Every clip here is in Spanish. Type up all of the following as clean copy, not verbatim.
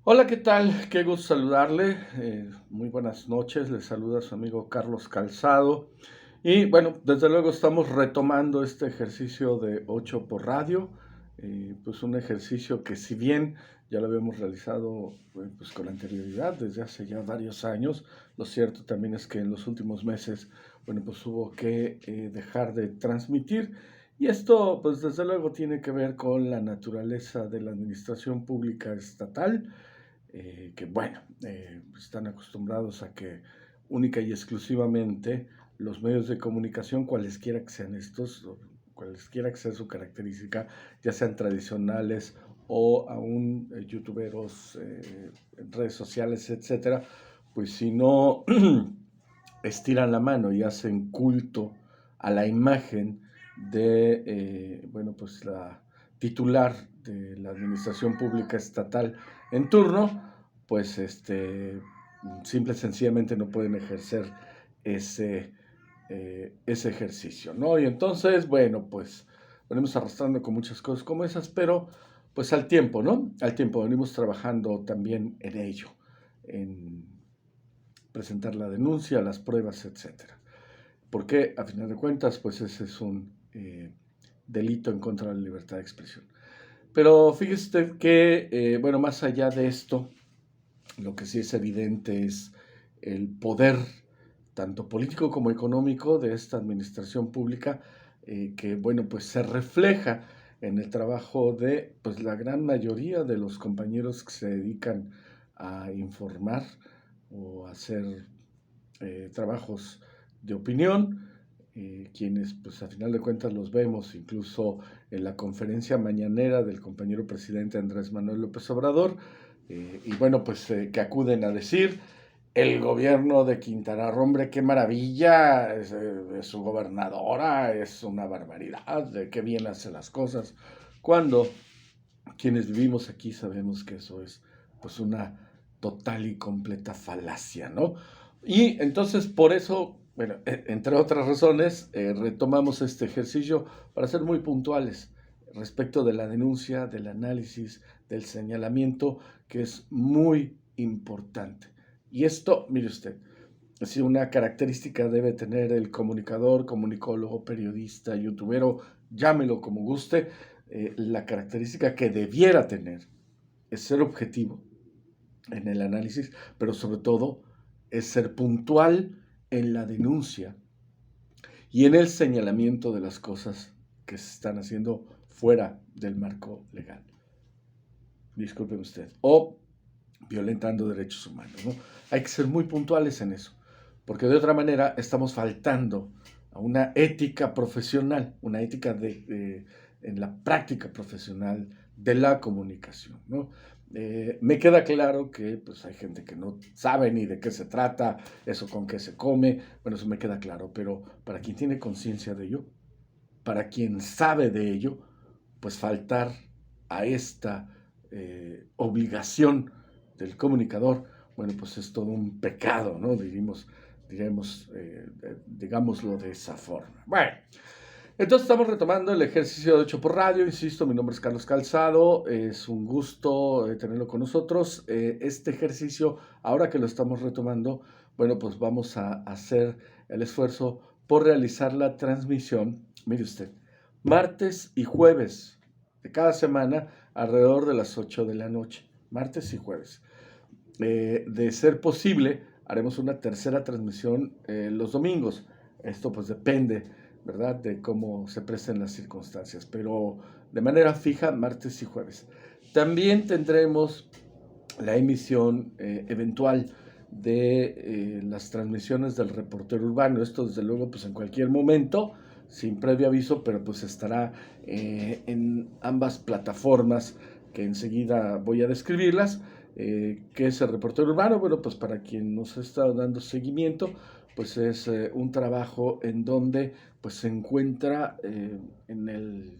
Hola, ¿qué tal? Qué gusto saludarle. Muy buenas noches. Le saluda su amigo Carlos Calzado. Y bueno, desde luego estamos retomando este ejercicio de 8 por radio. Pues un ejercicio que si bien ya lo habíamos realizado pues con anterioridad desde hace ya varios años, lo cierto también es que en los últimos meses, bueno, pues hubo que dejar de transmitir. Y esto pues desde luego tiene que ver con la naturaleza de la administración pública estatal, que bueno, están acostumbrados a que única y exclusivamente los medios de comunicación, cualesquiera que sean estos, o cualesquiera que sea su característica, ya sean tradicionales o aún youtuberos, en redes sociales, etcétera, pues si no estiran la mano y hacen culto a la imagen de, bueno, pues la titular de la administración pública estatal en turno, pues simple y sencillamente no pueden ejercer ese, ese ejercicio, ¿no? Y entonces, bueno, pues venimos arrastrando con muchas cosas como esas, pero pues al tiempo, ¿no? Al tiempo venimos trabajando también en ello, en presentar la denuncia, las pruebas, etcétera. Porque, a final de cuentas, pues ese es un delito en contra de la libertad de expresión. Pero fíjese usted que, bueno, más allá de esto, lo que sí es evidente es el poder, tanto político como económico, de esta administración pública, que, bueno, pues se refleja en el trabajo de pues, la gran mayoría de los compañeros que se dedican a informar o a hacer trabajos de opinión, quienes pues a final de cuentas los vemos incluso en la conferencia mañanera del compañero presidente Andrés Manuel López Obrador, y bueno, pues que acuden a decir: el gobierno de Quintana Roo, hombre, qué maravilla, es su gobernadora, es una barbaridad, de qué bien hace las cosas, cuando quienes vivimos aquí sabemos que eso es pues una total y completa falacia, ¿no? Y entonces por eso, bueno, entre otras razones, retomamos este ejercicio para ser muy puntuales respecto de la denuncia, del análisis, del señalamiento, que es muy importante. Y esto, mire usted, si una característica debe tener el comunicador, comunicólogo, periodista, youtubero, llámelo como guste, la característica que debiera tener es ser objetivo en el análisis, pero sobre todo es ser puntual en la denuncia y en el señalamiento de las cosas que se están haciendo fuera del marco legal. Disculpe usted. O violentando derechos humanos, ¿no? Hay que ser muy puntuales en eso, porque de otra manera estamos faltando a una ética profesional, una ética en la práctica profesional de la comunicación, ¿no? Me queda claro que pues, hay gente que no sabe ni de qué se trata, eso con qué se come, bueno, eso me queda claro, pero para quien tiene conciencia de ello, para quien sabe de ello, pues faltar a esta obligación del comunicador, bueno, pues es todo un pecado, ¿no? Digámoslo de esa forma. Bueno, entonces estamos retomando el ejercicio de 8 por radio, insisto, mi nombre es Carlos Calzado, es un gusto tenerlo con nosotros. Este ejercicio, ahora que lo estamos retomando, bueno, pues vamos a hacer el esfuerzo por realizar la transmisión, mire usted, martes y jueves de cada semana alrededor de las 8 de la noche, martes y jueves. De ser posible, haremos una tercera transmisión los domingos. Esto pues depende, ¿verdad?, de cómo se presten las circunstancias, pero de manera fija, martes y jueves. También tendremos la emisión eventual de las transmisiones del reportero urbano. Esto desde luego pues en cualquier momento, sin previo aviso, pero pues estará en ambas plataformas que enseguida voy a describirlas. ¿Qué es el reportero urbano? Bueno, pues para quien nos está dando seguimiento, pues es un trabajo en donde pues se encuentra en el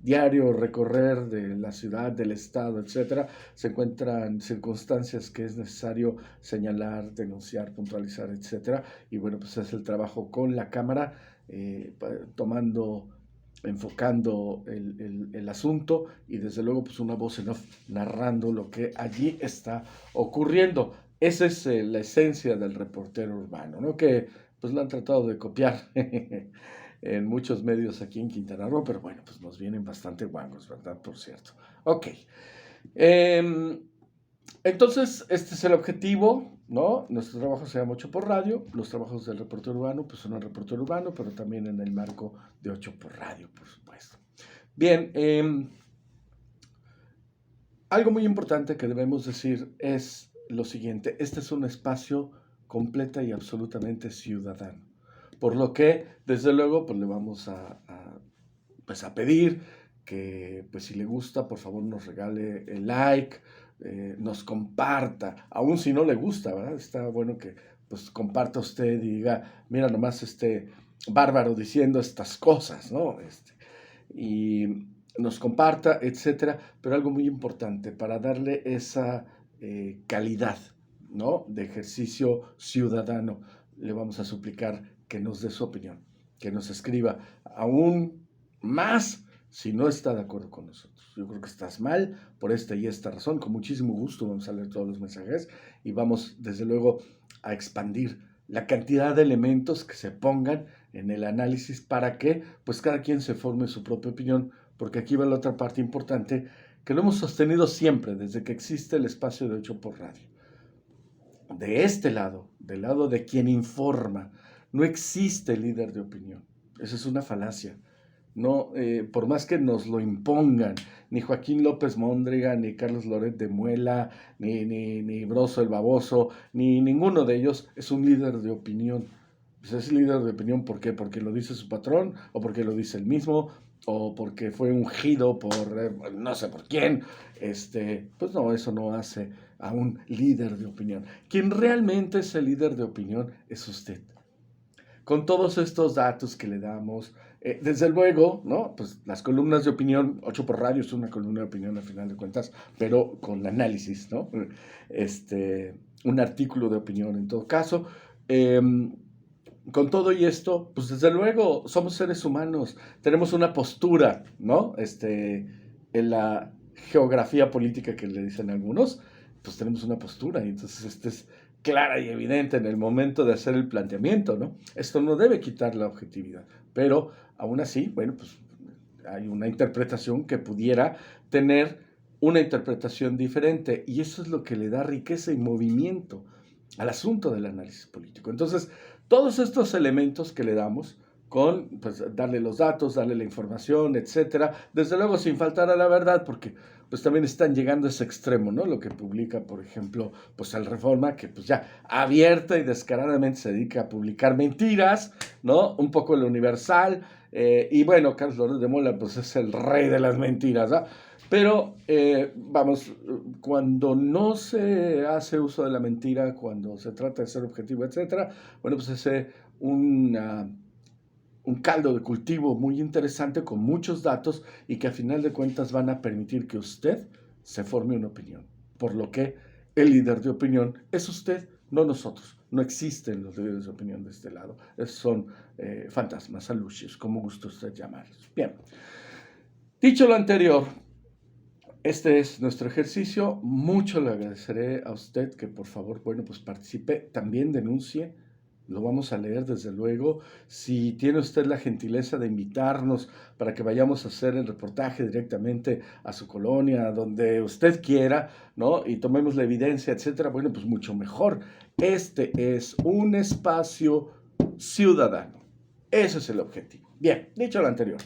diario recorrer de la ciudad, del estado, etcétera, se encuentran circunstancias que es necesario señalar, denunciar, puntualizar, etcétera. Y bueno, pues es el trabajo con la cámara, tomando enfocando el asunto y desde luego pues una voz en off narrando lo que allí está ocurriendo. Esa es la esencia del reportero urbano, ¿no? Que pues lo han tratado de copiar en muchos medios aquí en Quintana Roo, pero bueno, pues nos vienen bastante guangos, ¿verdad? Por cierto. Ok. Entonces, este es el objetivo, ¿no? Nuestro trabajo se llama 8 por radio, los trabajos del reportero urbano, pues son el reportero urbano, pero también en el marco de 8 por radio, por supuesto. Bien, algo muy importante que debemos decir es lo siguiente: este es un espacio completa y absolutamente ciudadano, por lo que, desde luego, pues le vamos pues a pedir que, pues si le gusta, por favor nos regale el like, nos comparta, aun si no le gusta, ¿verdad? Está bueno que pues comparta usted y diga, mira nomás este bárbaro diciendo estas cosas, ¿no? Y nos comparta, etcétera, pero algo muy importante para darle esa calidad, ¿no? De ejercicio ciudadano, le vamos a suplicar que nos dé su opinión, que nos escriba aún más si no está de acuerdo con nosotros. Yo creo que estás mal por esta y esta razón. Con muchísimo gusto vamos a leer todos los mensajes y vamos, desde luego, a expandir la cantidad de elementos que se pongan en el análisis para que pues cada quien se forme su propia opinión, porque aquí va la otra parte importante que lo hemos sostenido siempre desde que existe el espacio de 8 por radio. De este lado, del lado de quien informa, no existe líder de opinión. Esa es una falacia. No, por más que nos lo impongan, ni Joaquín López Móndriga, ni Carlos Loret de Muela, ni Broso el Baboso, ni ninguno de ellos es un líder de opinión. Pues es líder de opinión, ¿por qué? Porque lo dice su patrón, o porque lo dice él mismo, o porque fue ungido por no sé por quién. Pues no, eso no hace a un líder de opinión. Quien realmente es el líder de opinión es usted. Con todos estos datos que le damos, desde luego, ¿no? Pues las columnas de opinión, 8 por radio es una columna de opinión al final de cuentas, pero con análisis, ¿no? Un artículo de opinión en todo caso. Con todo y esto, pues desde luego somos seres humanos, tenemos una postura, ¿no? En la geografía política que le dicen algunos, pues tenemos una postura y entonces es clara y evidente en el momento de hacer el planteamiento, ¿no? Esto no debe quitar la objetividad, pero aún así, bueno, pues hay una interpretación que pudiera tener una interpretación diferente y eso es lo que le da riqueza y movimiento al asunto del análisis político. Entonces, todos estos elementos que le damos, con pues, darle los datos, darle la información, etcétera, desde luego sin faltar a la verdad, porque pues también están llegando a ese extremo, ¿no? Lo que publica, por ejemplo, pues el Reforma, que pues ya abierta y descaradamente se dedica a publicar mentiras, ¿no? Un poco el Universal, y bueno, Carlos Loret de Mola, pues es el rey de las mentiras, ¿no? Pero, vamos, cuando no se hace uso de la mentira, cuando se trata de ser objetivo, etcétera, bueno, pues es un caldo de cultivo muy interesante con muchos datos y que a final de cuentas van a permitir que usted se forme una opinión. Por lo que el líder de opinión es usted, no nosotros. No existen los líderes de opinión de este lado. Son fantasmas, alucios, como gusta usted llamarlos. Bien. Dicho lo anterior, este es nuestro ejercicio. Mucho le agradeceré a usted que por favor, bueno, pues participe, también denuncie. Lo vamos a leer desde luego. Si tiene usted la gentileza de invitarnos para que vayamos a hacer el reportaje directamente a su colonia, donde usted quiera, ¿no? Y tomemos la evidencia, etcétera, bueno, pues mucho mejor. Este es un espacio ciudadano. Ese es el objetivo. Bien, dicho lo anterior.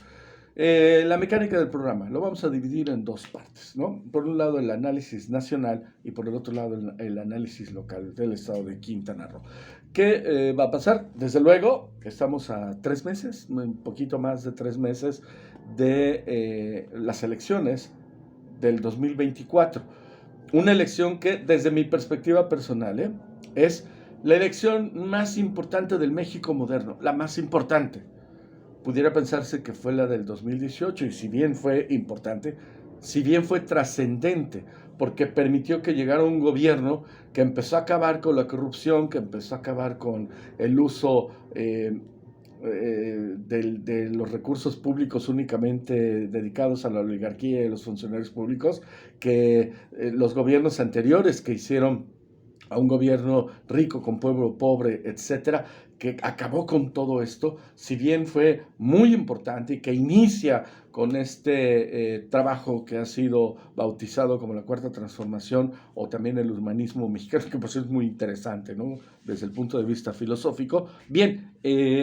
La mecánica del programa lo vamos a dividir en dos partes, ¿no? Por un lado el análisis nacional y por el otro lado el análisis local del estado de Quintana Roo. ¿Qué va a pasar? Desde luego, estamos a 3 meses, un poquito más de 3 meses de las elecciones del 2024. Una elección que, desde mi perspectiva personal, es la elección más importante del México moderno, la más importante. Pudiera pensarse que fue la del 2018 y si bien fue importante, si bien fue trascendente, porque permitió que llegara un gobierno que empezó a acabar con la corrupción, que empezó a acabar con el uso de los recursos públicos únicamente dedicados a la oligarquía y los funcionarios públicos que los gobiernos anteriores que hicieron a un gobierno rico con pueblo pobre, etcétera, que acabó con todo esto, si bien fue muy importante y que inicia con este trabajo que ha sido bautizado como la Cuarta Transformación o también el humanismo mexicano, que pues es muy interesante, ¿no? Desde el punto de vista filosófico. Bien,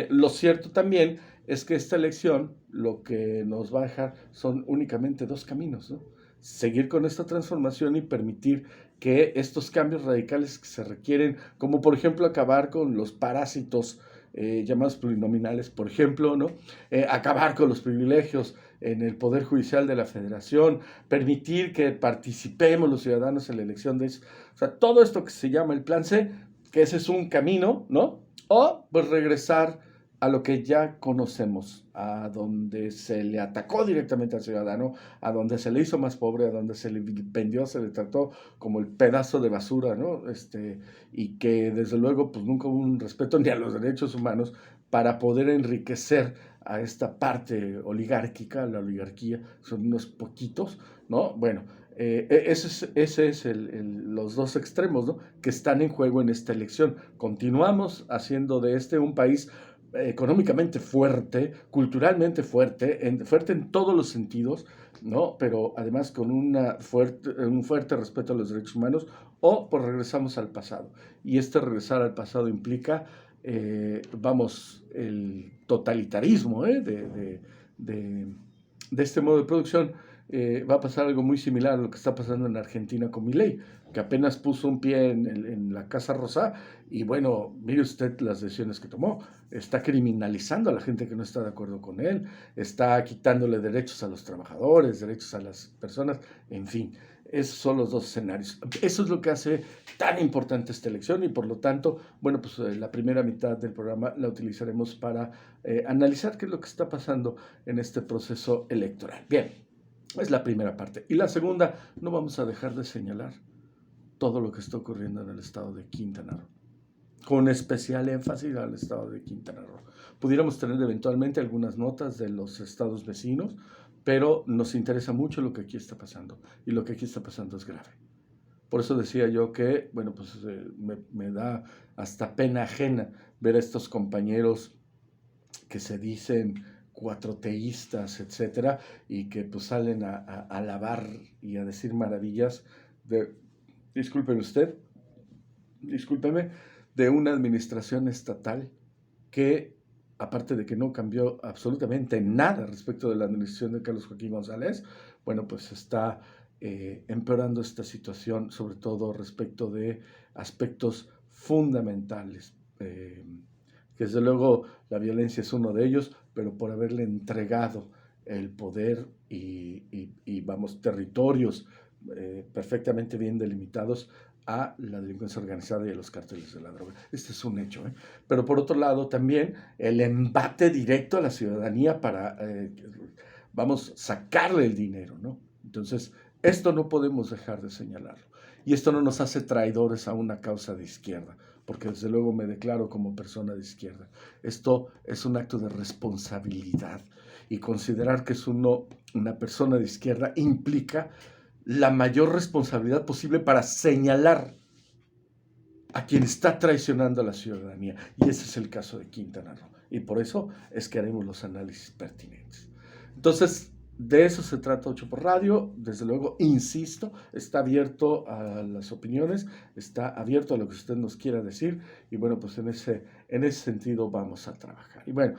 lo cierto también es que esta elección lo que nos va a dejar son únicamente dos caminos, ¿no? Seguir con esta transformación y permitir que estos cambios radicales que se requieren, como por ejemplo acabar con los parásitos llamados plurinominales, por ejemplo, ¿no? Acabar con los privilegios en el Poder Judicial de la Federación, permitir que participemos los ciudadanos en la elección de eso. O sea, todo esto que se llama el Plan C, que ese es un camino, ¿no? O pues regresar a lo que ya conocemos, a donde se le atacó directamente al ciudadano, a donde se le hizo más pobre, a donde se le vendió, se le trató como el pedazo de basura, ¿no? Y que desde luego pues nunca hubo un respeto ni a los derechos humanos para poder enriquecer a esta parte oligárquica, la oligarquía, son unos poquitos, ¿no? Bueno, ese es los dos extremos, ¿no? Que están en juego en esta elección. Continuamos haciendo de un país económicamente fuerte, culturalmente fuerte, fuerte en todos los sentidos, ¿no? Pero además con un fuerte respeto a los derechos humanos, o pues regresamos al pasado. Y regresar al pasado implica, el totalitarismo de este modo de producción. Va a pasar algo muy similar a lo que está pasando en Argentina con Milei, que apenas puso un pie en la Casa Rosa y bueno, mire usted las decisiones que tomó. Está criminalizando a la gente que no está de acuerdo con él, está quitándole derechos a los trabajadores, derechos a las personas, en fin. Esos son los dos escenarios. Eso es lo que hace tan importante esta elección y por lo tanto, bueno, pues la primera mitad del programa la utilizaremos para analizar qué es lo que está pasando en este proceso electoral. Bien, es la primera parte. Y la segunda, no vamos a dejar de señalar todo lo que está ocurriendo en el estado de Quintana Roo, con especial énfasis al estado de Quintana Roo. Pudiéramos tener eventualmente algunas notas de los estados vecinos, pero nos interesa mucho lo que aquí está pasando, y lo que aquí está pasando es grave. Por eso decía yo que, bueno, pues me da hasta pena ajena ver a estos compañeros que se dicen cuatroteístas, etcétera, y que pues salen a alabar y a decir maravillas de, discúlpeme usted, discúlpeme, de una administración estatal que, aparte de que no cambió absolutamente nada respecto de la administración de Carlos Joaquín González, bueno, pues está empeorando esta situación, sobre todo respecto de aspectos fundamentales. Que desde luego la violencia es uno de ellos, pero por haberle entregado el poder y vamos, territorios perfectamente bien delimitados a la delincuencia organizada y a los cárteles de la droga. Este es un hecho, ¿eh? Pero por otro lado también el embate directo a la ciudadanía para, vamos, sacarle el dinero, ¿no? Entonces, esto no podemos dejar de señalarlo. Y esto no nos hace traidores a una causa de izquierda, porque desde luego me declaro como persona de izquierda. Esto es un acto de responsabilidad y considerar que es una persona de izquierda implica la mayor responsabilidad posible para señalar a quien está traicionando a la ciudadanía. Y ese es el caso de Quintana Roo. Y por eso es que haremos los análisis pertinentes. Entonces, de eso se trata 8 por Radio. Desde luego, insisto, está abierto a las opiniones, está abierto a lo que usted nos quiera decir. Y bueno, pues en ese sentido vamos a trabajar. Y bueno,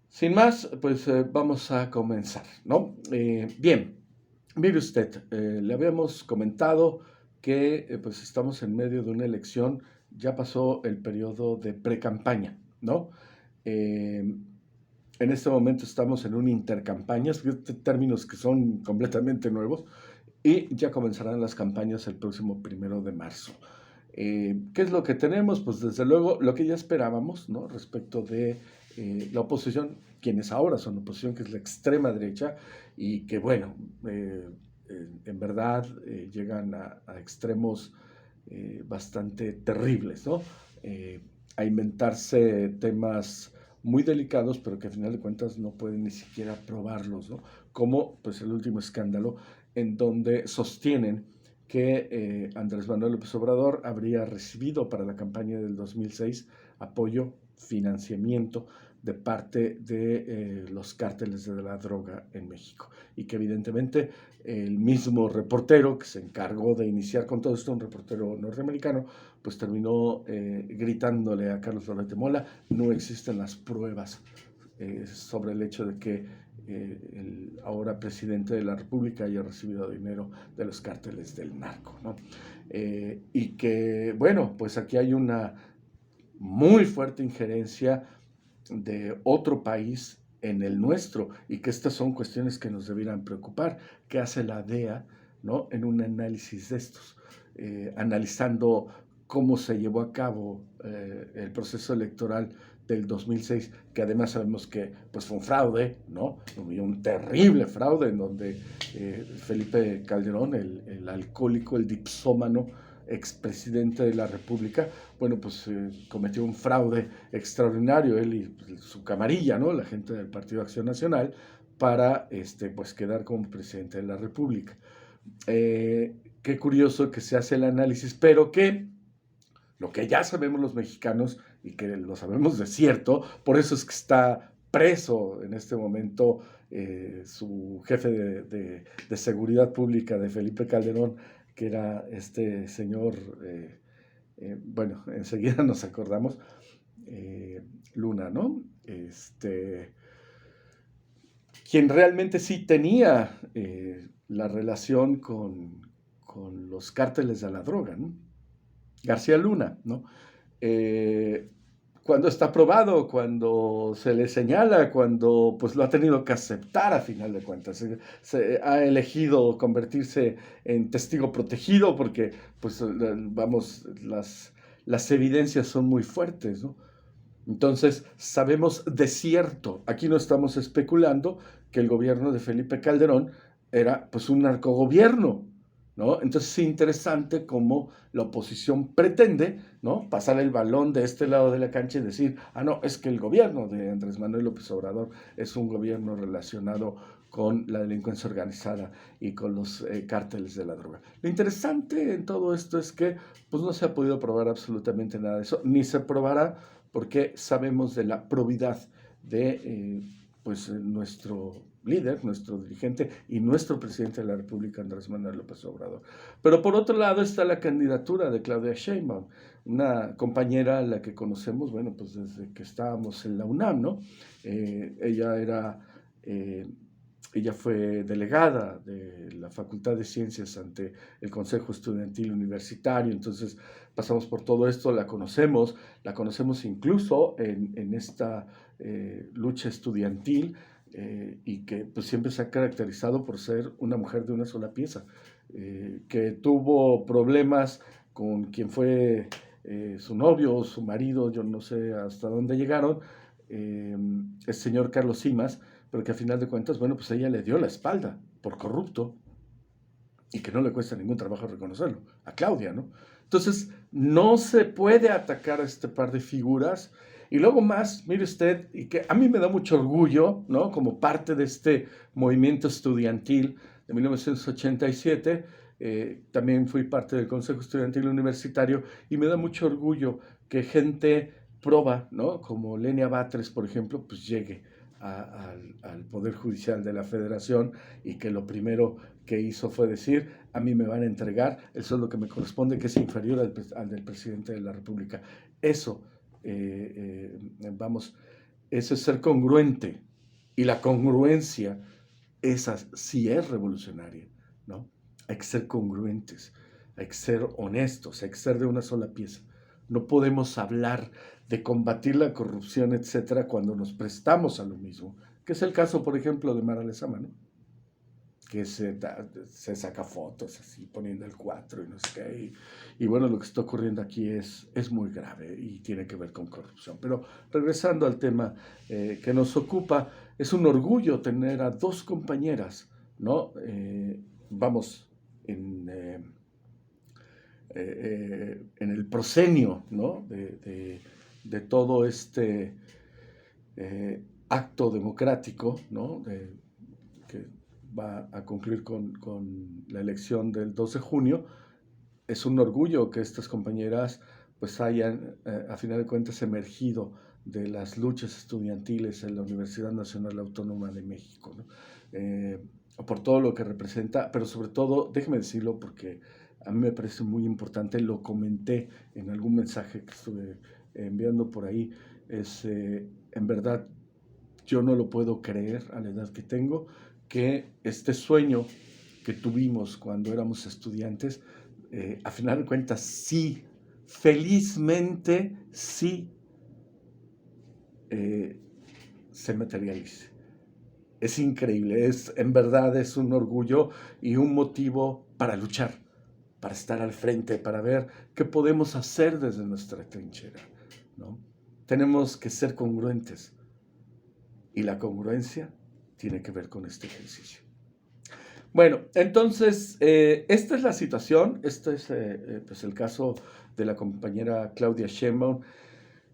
sin más, pues vamos a comenzar, ¿no? Bien, mire usted, le habíamos comentado que pues estamos en medio de una elección, ya pasó el periodo de pre-campaña, ¿no? En este momento estamos en un intercampañas, términos que son completamente nuevos, y ya comenzarán las campañas el próximo 1 de marzo. ¿Qué es lo que tenemos? Pues desde luego lo que ya esperábamos, ¿no? Respecto de la oposición, quienes ahora son oposición, que es la extrema derecha, y que bueno, en verdad llegan a extremos bastante terribles, ¿no? A inventarse temas muy delicados, pero que a final de cuentas no pueden ni siquiera probarlos, ¿no? Como pues el último escándalo en donde sostienen que Andrés Manuel López Obrador habría recibido para la campaña del 2006 apoyo, financiamiento de parte de los cárteles de la droga en México, y que evidentemente el mismo reportero que se encargó de iniciar con todo esto, un reportero norteamericano, pues terminó gritándole a Carlos Loret de Mola: no existen las pruebas sobre el hecho de que el ahora presidente de la República haya recibido dinero de los cárteles del narco, ¿no? Y que, bueno, pues aquí hay una muy fuerte injerencia de otro país en el nuestro, y que estas son cuestiones que nos debieran preocupar. ¿Qué hace la DEA, ¿no?, en un análisis de estos? Analizando cómo se llevó a cabo el proceso electoral del 2006, que además sabemos que pues, fue un fraude, ¿no? Un terrible fraude en donde Felipe Calderón, el alcohólico, el dipsómano expresidente de la República, bueno, pues cometió un fraude extraordinario, él y pues, su camarilla, ¿no?, la gente del Partido Acción Nacional, para pues quedar como presidente de la República. Qué curioso que se hace el análisis, pero que lo que ya sabemos los mexicanos, y que lo sabemos de cierto, por eso es que está preso en este momento su jefe de seguridad pública de Felipe Calderón, que era este señor, bueno, enseguida nos acordamos, Luna, ¿no? Quien realmente sí tenía la relación con los cárteles de la droga, ¿no? García Luna, ¿no? Cuando está probado, cuando se le señala, cuando pues lo ha tenido que aceptar a final de cuentas, se ha elegido convertirse en testigo protegido porque pues vamos, las evidencias son muy fuertes, ¿no? Entonces sabemos de cierto, aquí no estamos especulando, que el gobierno de Felipe Calderón era pues un narcogobierno, ¿no? Entonces es interesante cómo la oposición pretende, ¿no?, pasar el balón de este lado de la cancha y decir: ah, no, es que el gobierno de Andrés Manuel López Obrador es un gobierno relacionado con la delincuencia organizada y con los cárteles de la droga. Lo interesante en todo esto es que pues no se ha podido probar absolutamente nada de eso, ni se probará, porque sabemos de la probidad de pues nuestro líder, nuestro dirigente y nuestro presidente de la República, Andrés Manuel López Obrador. Pero por otro lado está la candidatura de Claudia Sheinbaum, una compañera a la que conocemos, bueno, pues desde que estábamos en la UNAM, ¿no? Ella fue delegada de la Facultad de Ciencias ante el Consejo Estudiantil Universitario, entonces pasamos por todo esto, la conocemos incluso en esta lucha estudiantil, y que pues siempre se ha caracterizado por ser una mujer de una sola pieza, que tuvo problemas con quien fue su novio o su marido, yo no sé hasta dónde llegaron, el señor Carlos Simas, pero que a final de cuentas, bueno, pues ella le dio la espalda por corrupto, y que no le cuesta ningún trabajo reconocerlo, a Claudia, ¿no? Entonces, no se puede atacar a este par de figuras. Y luego más, mire usted, y que a mí me da mucho orgullo, ¿no?, como parte de este movimiento estudiantil de 1987, también fui parte del Consejo Estudiantil Universitario, y me da mucho orgullo que gente proba, ¿no?, como Lenia Batres, por ejemplo, pues llegue al Poder Judicial de la Federación, y que lo primero que hizo fue decir: a mí me van a entregar el sueldo que me corresponde, que es inferior al del presidente de la República. Eso, vamos, eso es ser congruente, y la congruencia, esa sí es revolucionaria, ¿no? Hay que ser congruentes, hay que ser honestos, hay que ser de una sola pieza. No podemos hablar de combatir la corrupción, etcétera, cuando nos prestamos a lo mismo, que es el caso, por ejemplo, de Mara Lezama, ¿no?, que se saca fotos así poniendo el 4 y no sé qué. Y bueno, lo que está ocurriendo aquí es muy grave y tiene que ver con corrupción. Pero regresando al tema que nos ocupa, es un orgullo tener a dos compañeras, ¿no? Vamos, en el proscenio, ¿no?, de todo este acto democrático, ¿no? Que va a concluir con la elección del 2 de junio. Es un orgullo que estas compañeras pues hayan, a final de cuentas, emergido de las luchas estudiantiles en la Universidad Nacional Autónoma de México, ¿no? Por todo lo que representa, pero sobre todo, déjeme decirlo porque a mí me parece muy importante, lo comenté en algún mensaje que estuve enviando por ahí, en verdad yo no lo puedo creer a la edad que tengo, que este sueño que tuvimos cuando éramos estudiantes, a final de cuentas sí, felizmente sí, se materialice. Es increíble, en verdad es un orgullo y un motivo para luchar, para estar al frente, para ver qué podemos hacer desde nuestra trinchera, ¿no? Tenemos que ser congruentes y la congruencia tiene que ver con este ejercicio. Bueno, entonces, esta es la situación, este es pues el caso de la compañera Claudia Sheinbaum.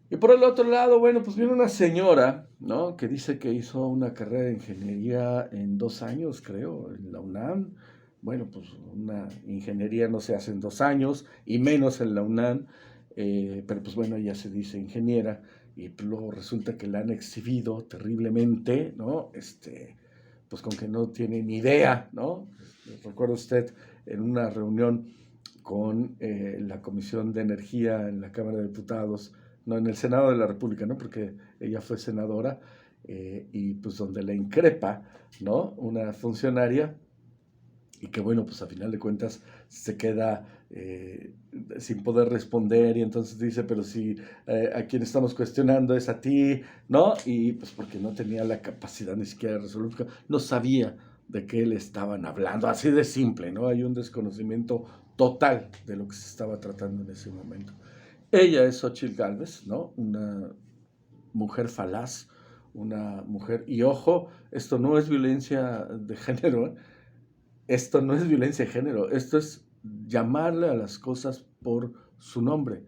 Y por el otro lado, bueno, pues viene una señora, ¿no? Que dice que hizo una carrera de ingeniería en 2 años, creo, en la UNAM. Bueno, pues una ingeniería no se hace en 2 años, y menos en la UNAM, pero pues bueno, ella se dice ingeniera, y luego resulta que la han exhibido terriblemente, ¿no? Pues con que no tiene ni idea, ¿no? Recuerda usted en una reunión con la Comisión de Energía en la Cámara de Diputados, no, en el Senado de la República, ¿no? Porque ella fue senadora, y pues donde le increpa, ¿no? Una funcionaria, y que bueno, pues a final de cuentas se queda sin poder responder, y entonces dice, pero si a quien estamos cuestionando es a ti, ¿no? Y pues porque no tenía la capacidad ni siquiera de resolver, no sabía de qué le estaban hablando, así de simple, ¿no? Hay un desconocimiento total de lo que se estaba tratando en ese momento. Ella es Xochitl Gálvez, ¿no? Una mujer falaz, una mujer, y ojo, esto no es violencia de género, ¿eh? Esto no es violencia de género, esto es llamarle a las cosas por su nombre.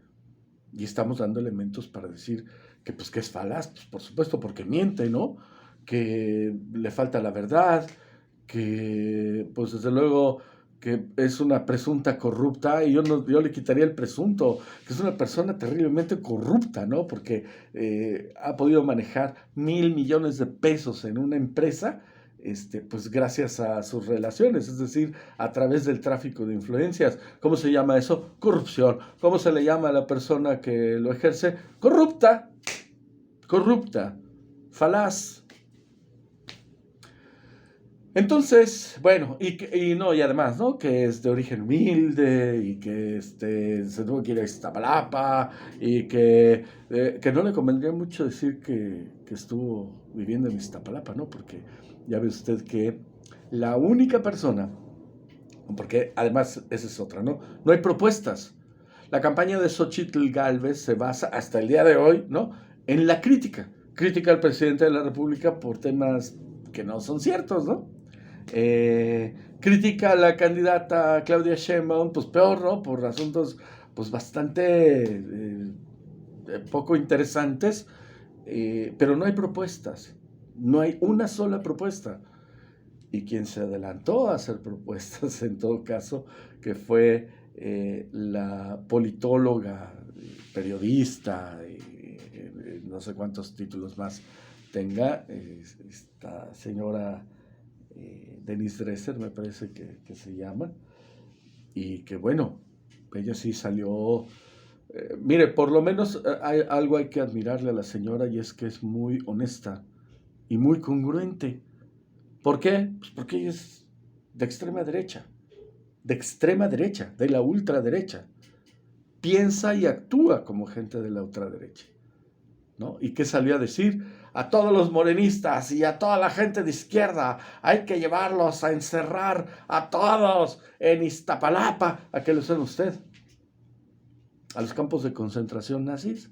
Y estamos dando elementos para decir que, pues, que es falaz, pues, por supuesto, porque miente, ¿no? Que le falta la verdad, que, pues, desde luego, que es una presunta corrupta, y yo le quitaría el presunto, que es una persona terriblemente corrupta, ¿no? Porque ha podido manejar 1,000 millones de pesos en una empresa, pues gracias a sus relaciones, es decir, a través del tráfico de influencias. ¿Cómo se llama eso? Corrupción. ¿Cómo se le llama a la persona que lo ejerce? Corrupta, corrupta, falaz. Entonces, bueno, y además, ¿no? Que es de origen humilde, y que se tuvo que ir a Iztapalapa, y que no le convendría mucho decir que estuvo viviendo en Iztapalapa, ¿no? Porque ya ve usted que la única persona, porque además esa es otra, ¿no? No hay propuestas. La campaña de Xochitl Gálvez se basa hasta el día de hoy, ¿no? En la crítica. Crítica al presidente de la República por temas que no son ciertos, ¿no? Critica a la candidata Claudia Sheinbaum, pues peor, ¿no? Por asuntos pues bastante poco interesantes, pero no hay propuestas, no hay una sola propuesta. Y quien se adelantó a hacer propuestas, en todo caso, que fue la politóloga, periodista, no sé cuántos títulos más tenga, esta señora Denise Dresser, me parece que se llama, y que bueno, ella sí salió. Mire, por lo menos algo hay que admirarle a la señora, y es que es muy honesta y muy congruente. ¿Por qué? Pues porque ella es de extrema derecha, de la ultraderecha. Piensa y actúa como gente de la ultraderecha, ¿no? ¿Y qué salió a decir? A todos los morenistas y a toda la gente de izquierda hay que llevarlos a encerrar a todos en Iztapalapa. ¿A qué le suena usted? ¿A los campos de concentración nazis?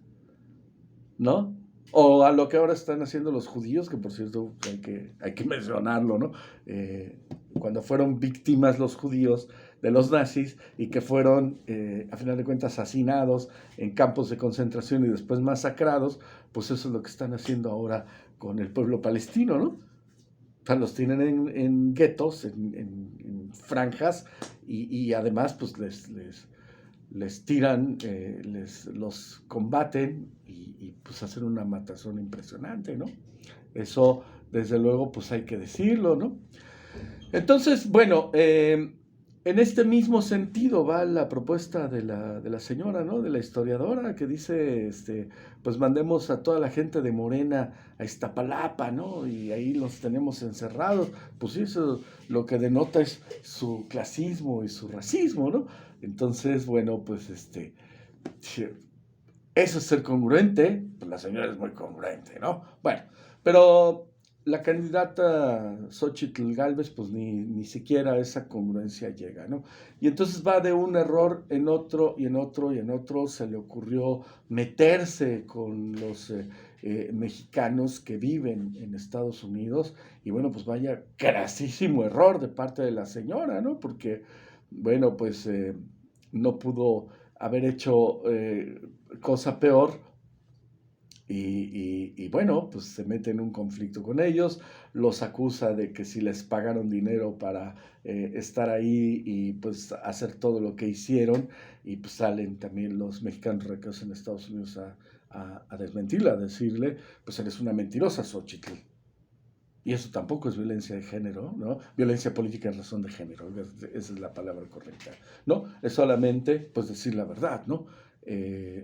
¿No? O a lo que ahora están haciendo los judíos, que por cierto hay que mencionarlo, ¿no? Cuando fueron víctimas los judíos de los nazis y que fueron, a final de cuentas, asesinados en campos de concentración y después masacrados, pues eso es lo que están haciendo ahora con el pueblo palestino, ¿no? O sea, los tienen en guetos, en franjas, y además pues les tiran, los combaten y pues hacen una matazón impresionante, ¿no? Eso, desde luego, pues hay que decirlo, ¿no? Entonces, bueno, en este mismo sentido va la propuesta de la señora, ¿no? De la historiadora, que dice, pues mandemos a toda la gente de Morena a Iztapalapa, ¿no? Y ahí los tenemos encerrados. Pues sí, eso lo que denota es su clasismo y su racismo, ¿no? Entonces, bueno, pues eso es ser congruente. Pues la señora es muy congruente, ¿no? Bueno, pero la candidata Xóchitl Gálvez, pues ni siquiera a esa congruencia llega, ¿no? Y entonces va de un error en otro y en otro y en otro. Se le ocurrió meterse con los mexicanos que viven en Estados Unidos. Y bueno, pues vaya grasísimo error de parte de la señora, ¿no? Porque, bueno, pues no pudo haber hecho cosa peor. Y bueno, pues se mete en un conflicto con ellos, los acusa de que si les pagaron dinero para estar ahí y pues hacer todo lo que hicieron, y pues salen también los mexicanos radicados en Estados Unidos a desmentirla, a decirle, pues eres una mentirosa, Xóchitl. Y eso tampoco es violencia de género, ¿no? Violencia política en razón de género, esa es la palabra correcta, ¿no? Es solamente, pues, decir la verdad, ¿no?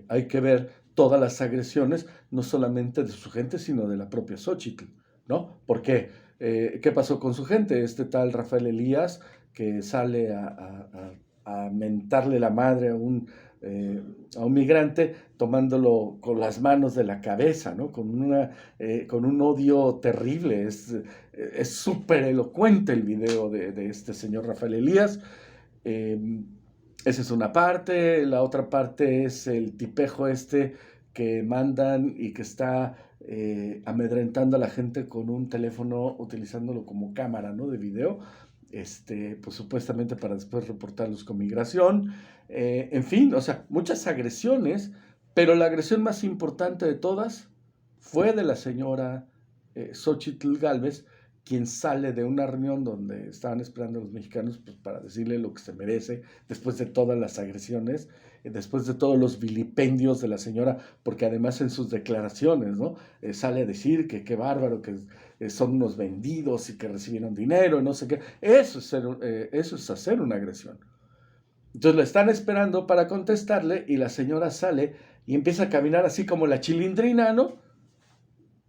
Hay que ver todas las agresiones, no solamente de su gente, sino de la propia Xóchitl, ¿no? ¿Por qué? ¿Qué pasó con su gente? Este tal Rafael Elías, que sale a mentarle la madre a un migrante, tomándolo con las manos de la cabeza, ¿no? Con un odio terrible. Es súper elocuente el video de este señor Rafael Elías. Esa es una parte. La otra parte es el tipejo que mandan y que está amedrentando a la gente con un teléfono, utilizándolo como cámara, ¿no? De video. Pues supuestamente para después reportarlos con migración. En fin, o sea, muchas agresiones, pero la agresión más importante de todas fue de la señora Xóchitl Gálvez, quien sale de una reunión donde estaban esperando a los mexicanos, pues, para decirle lo que se merece, después de todas las agresiones, después de todos los vilipendios de la señora, porque además en sus declaraciones, ¿no? Sale a decir que qué bárbaro, que son unos vendidos y que recibieron dinero, y no sé qué. Eso es hacer una agresión. Entonces la están esperando para contestarle y la señora sale y empieza a caminar así como la chilindrina, ¿no?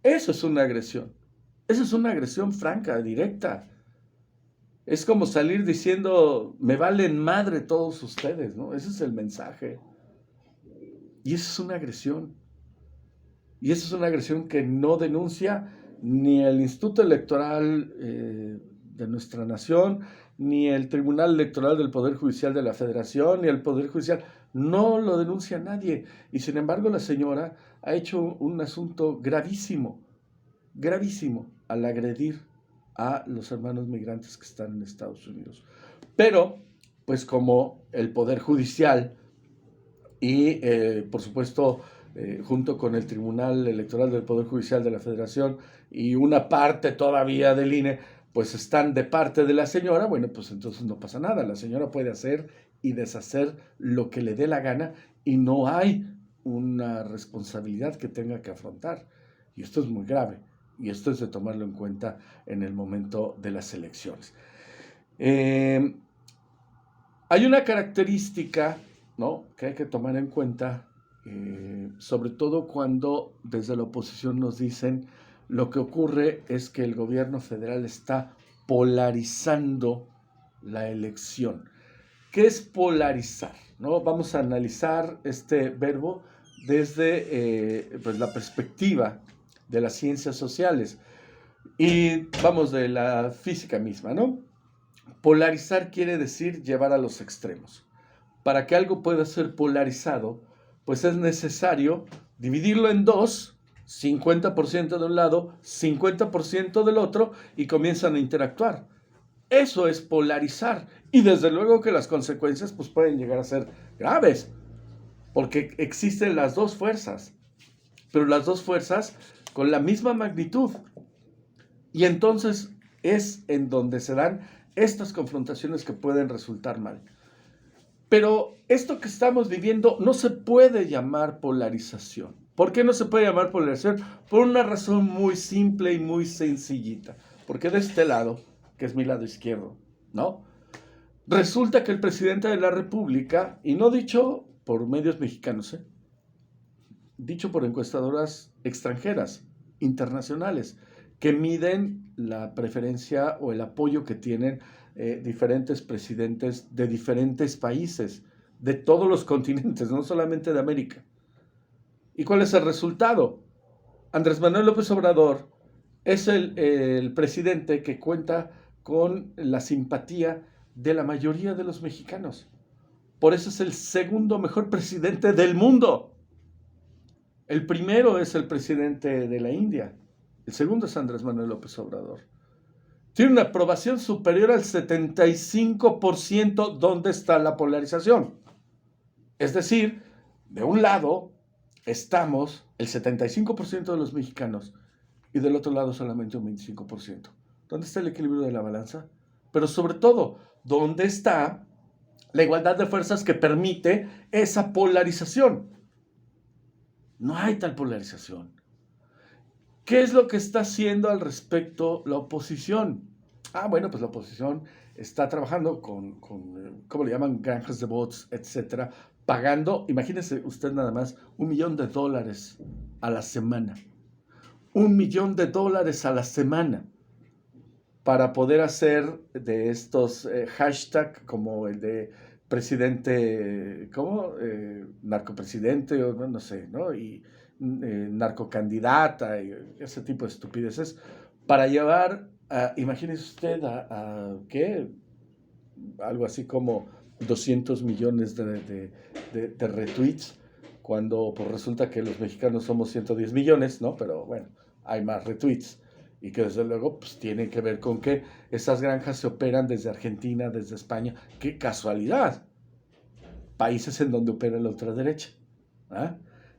Eso es una agresión. Eso es una agresión franca, directa. Es como salir diciendo, me valen madre todos ustedes, ¿no? Ese es el mensaje. Y eso es una agresión. Y eso es una agresión que no denuncia ni el Instituto Electoral de nuestra nación, ni el Tribunal Electoral del Poder Judicial de la Federación, ni el Poder Judicial. No lo denuncia nadie. Y sin embargo la señora ha hecho un asunto gravísimo, gravísimo, al agredir a los hermanos migrantes que están en Estados Unidos. Pero, pues como el Poder Judicial y, por supuesto, junto con el Tribunal Electoral del Poder Judicial de la Federación y una parte todavía del INE, pues están de parte de la señora, bueno, pues entonces no pasa nada. La señora puede hacer y deshacer lo que le dé la gana y no hay una responsabilidad que tenga que afrontar. Y esto es muy grave. Y esto es de tomarlo en cuenta en el momento de las elecciones. Hay una característica, ¿no?, que hay que tomar en cuenta, sobre todo cuando desde la oposición nos dicen lo que ocurre es que el gobierno federal está polarizando la elección. ¿Qué es polarizar? ¿No? Vamos a analizar este verbo desde pues la perspectiva de las ciencias sociales y vamos de la física misma, ¿no? Polarizar quiere decir llevar a los extremos. Para que algo pueda ser polarizado, pues es necesario dividirlo en dos, 50% de un lado, 50% del otro, y comienzan a interactuar. Eso es polarizar. Y desde luego que las consecuencias pues, pueden llegar a ser graves, porque existen las dos fuerzas, pero las dos fuerzas con la misma magnitud. Y entonces es en donde se dan estas confrontaciones que pueden resultar mal. Pero esto que estamos viviendo no se puede llamar polarización. ¿Por qué no se puede llamar polarización? Por una razón muy simple y muy sencillita. Porque de este lado, que es mi lado izquierdo, ¿no? Resulta que el presidente de la República, y no dicho por medios mexicanos, dicho por encuestadoras extranjeras, internacionales, que miden la preferencia o el apoyo que tienen diferentes presidentes de diferentes países, de todos los continentes, no solamente de América. ¿Y cuál es el resultado? Andrés Manuel López Obrador es el presidente que cuenta con la simpatía de la mayoría de los mexicanos. Por eso es el segundo mejor presidente del mundo. El primero es el presidente de la India. El segundo es Andrés Manuel López Obrador. Tiene una aprobación superior al 75%. ¿Dónde está la polarización? Es decir, de un lado estamos el 75% de los mexicanos y del otro lado solamente un 25%. ¿Dónde está el equilibrio de la balanza? Pero sobre todo, ¿dónde está la igualdad de fuerzas que permite esa polarización? No hay tal polarización. ¿Qué es lo que está haciendo al respecto la oposición? Bueno, pues la oposición está trabajando con ¿cómo le llaman? Granjas de bots, etcétera, pagando, imagínense usted nada más, $1 millón a la semana. $1 millón a la semana para poder hacer de estos hashtags como el de presidente, ¿cómo? Narcopresidente, o no sé, ¿no? Y narcocandidata, y ese tipo de estupideces, para llevar, imagínese usted, ¿qué? Algo así como 200 millones de retweets, cuando pues, resulta que los mexicanos somos 110 millones, ¿no? Pero bueno, hay más retweets. Y que desde luego pues, tienen que ver con que esas granjas se operan desde Argentina, desde España. ¡Qué casualidad! Países en donde opera la ultraderecha. ¿Ah?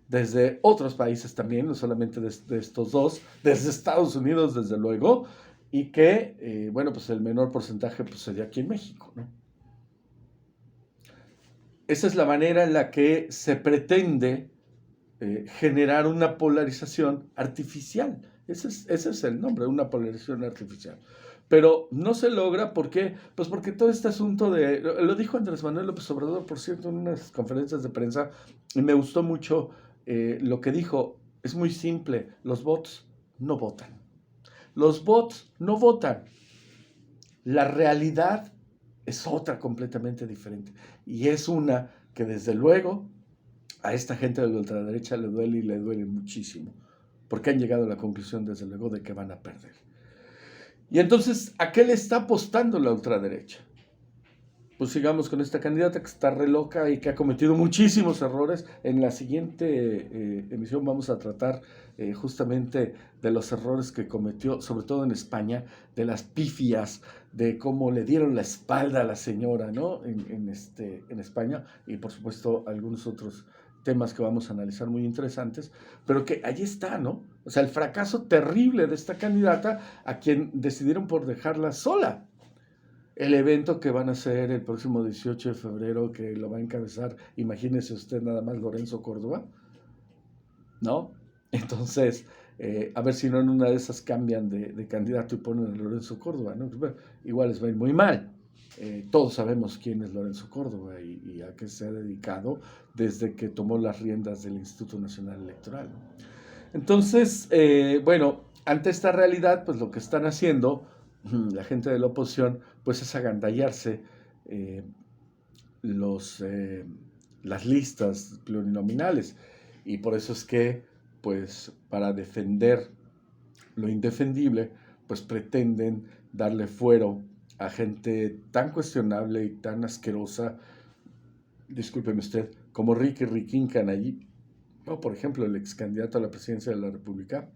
Desde otros países también, no solamente de estos dos, desde Estados Unidos, desde luego, y que, bueno, pues el menor porcentaje pues, sería aquí en México, ¿no? Esa es la manera en la que se pretende generar una polarización artificial. Ese es el nombre, una polarización artificial. Pero no se logra, ¿por qué? Pues porque todo este asunto lo dijo Andrés Manuel López Obrador, por cierto, en unas conferencias de prensa, y me gustó mucho lo que dijo. Es muy simple, los bots no votan. Los bots no votan. La realidad es otra completamente diferente. Y es una que desde luego a esta gente de la ultraderecha le duele y le duele muchísimo, porque han llegado a la conclusión desde luego de que van a perder. Y entonces, ¿a qué le está apostando la ultraderecha? Pues sigamos con esta candidata que está re loca y que ha cometido muchísimos errores. En la siguiente emisión vamos a tratar justamente de los errores que cometió, sobre todo en España, de las pifias, de cómo le dieron la espalda a la señora, ¿no? En España, y por supuesto algunos otros temas que vamos a analizar muy interesantes, pero que allí está, ¿no? O sea, el fracaso terrible de esta candidata a quien decidieron por dejarla sola. El evento que van a hacer el próximo 18 de febrero, que lo va a encabezar, imagínese usted nada más, Lorenzo Córdoba, ¿no? Entonces, a ver si no en una de esas cambian de candidato y ponen a Lorenzo Córdoba, ¿no? Bueno, igual les va a ir muy mal. Todos sabemos quién es Lorenzo Córdoba y a qué se ha dedicado desde que tomó las riendas del Instituto Nacional Electoral, ¿no? Entonces, bueno, ante esta realidad, pues lo que están haciendo la gente de la oposición, pues es agandallarse eh, las listas plurinominales. Y por eso es que, pues, para defender lo indefendible, pues pretenden darle fuero a gente tan cuestionable y tan asquerosa, discúlpeme usted, como Riquín Canallí, o por ejemplo el ex candidato a la presidencia de la República,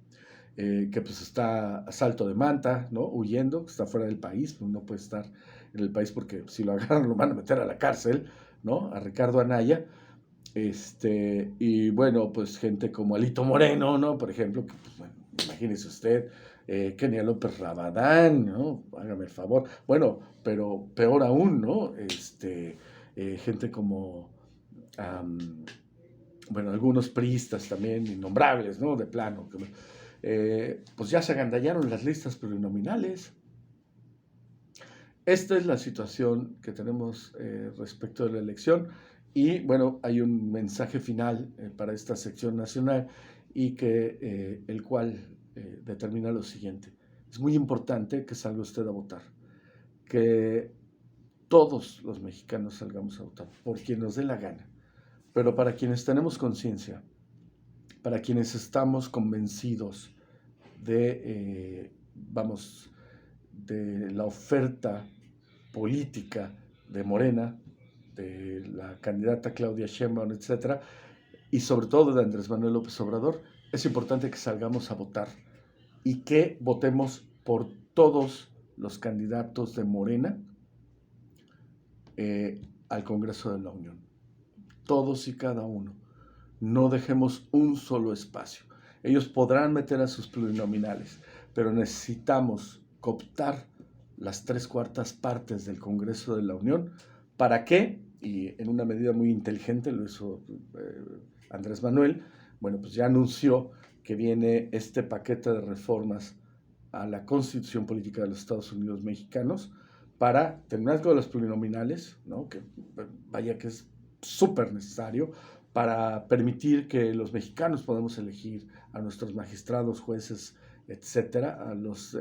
que pues está a salto de manta, ¿no? Huyendo, está fuera del país, pues no puede estar en el país, porque si lo agarran lo van a meter a la cárcel, ¿no? A Ricardo Anaya. Y bueno, pues gente como Alito Moreno, ¿no? Por ejemplo, que, pues, bueno, imagínese usted, Kenia López Rabadán, ¿no? Hágame el favor. Bueno, pero peor aún, ¿no? Gente como, um, bueno, algunos priistas también, innombrables, ¿no? De plano. Pues ya se agandallaron las listas plurinominales. Esta es la situación que tenemos respecto de la elección y bueno, hay un mensaje final para esta sección nacional y que el cual determina lo siguiente. Es muy importante que salga usted a votar, que todos los mexicanos salgamos a votar por quien nos dé la gana, pero para quienes tenemos conciencia, para quienes estamos convencidos vamos, de la oferta política de Morena, de la candidata Claudia Sheinbaum, etcétera, y sobre todo de Andrés Manuel López Obrador, es importante que salgamos a votar y que votemos por todos los candidatos de Morena al Congreso de la Unión. Todos y cada uno. No dejemos un solo espacio. Ellos podrán meter a sus plurinominales, pero necesitamos cooptar las 3/4 partes del Congreso de la Unión. ¿Para qué? Y en una medida muy inteligente lo hizo Andrés Manuel. Bueno, pues ya anunció que viene este paquete de reformas a la Constitución Política de los Estados Unidos Mexicanos para terminar con los plurinominales, ¿no? Que vaya que es súper necesario para permitir que los mexicanos podamos elegir a nuestros magistrados, jueces, etcétera, a los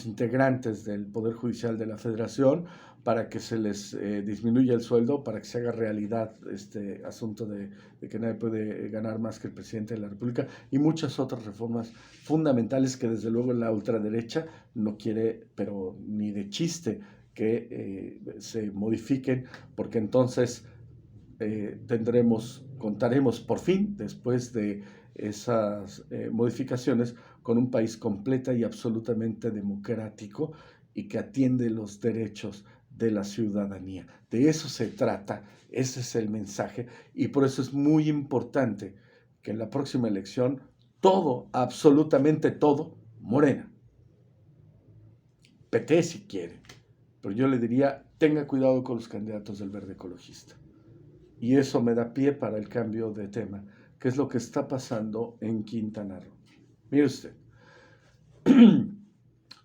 integrantes del Poder Judicial de la Federación, para que se les disminuya el sueldo, para que se haga realidad este asunto de que nadie puede ganar más que el presidente de la República, y muchas otras reformas fundamentales que desde luego la ultraderecha no quiere, pero ni de chiste, que se modifiquen, porque entonces contaremos por fin, después de esas modificaciones, con un país completa y absolutamente democrático y que atiende los derechos de la ciudadanía. De eso se trata, ese es el mensaje, y por eso es muy importante que en la próxima elección todo, absolutamente todo, Morena. PT si quiere, pero yo le diría, tenga cuidado con los candidatos del Verde Ecologista. Y eso me da pie para el cambio de tema, que es lo que está pasando en Quintana Roo. Mire usted,